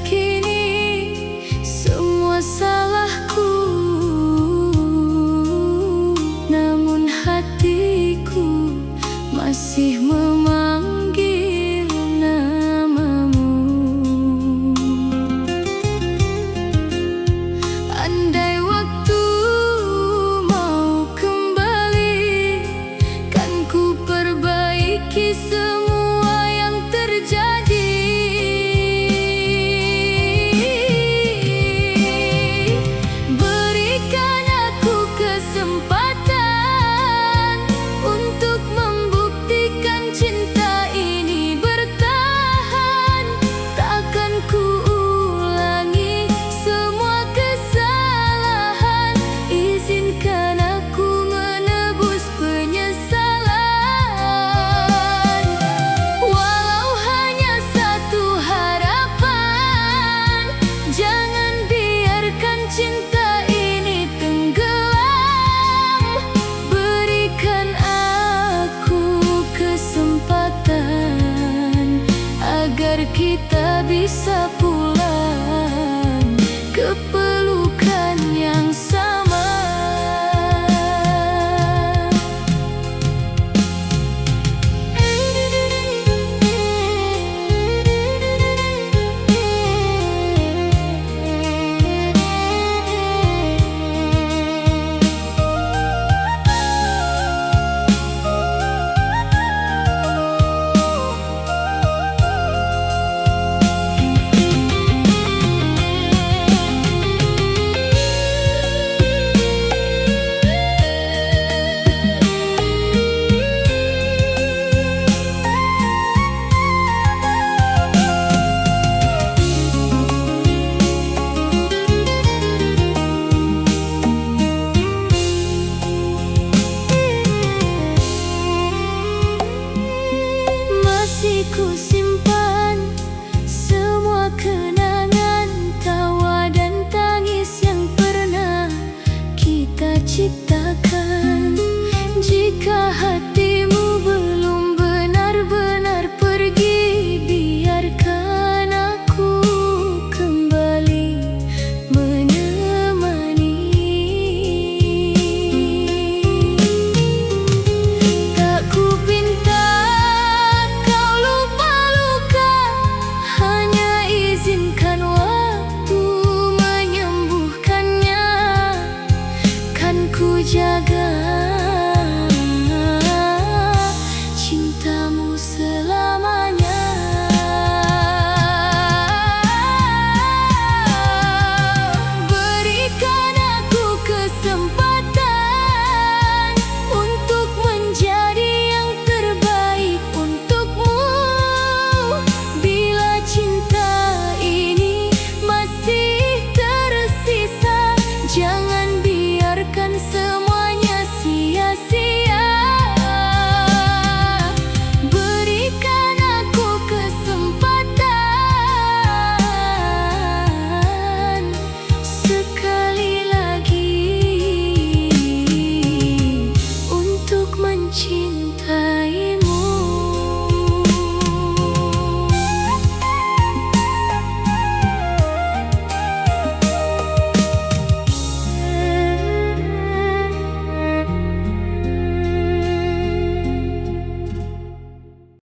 kini semua salahku, namun hatiku masih memanggil namamu. Andai waktu mau kembali, kan ku perbaiki semua yang terjadi. Berikan aku kesempatan untuk membuktikan cinta ini bertahan. Takkan ku ulangi semua kesalahan, izinkan aku menebus penyesalan. Walau hanya satu harapan, jangan biarkan cinta ini tenggelam. Berikan aku kesempatan agar kita bisa pulang ke pelukan yang sama. Masih ku simpan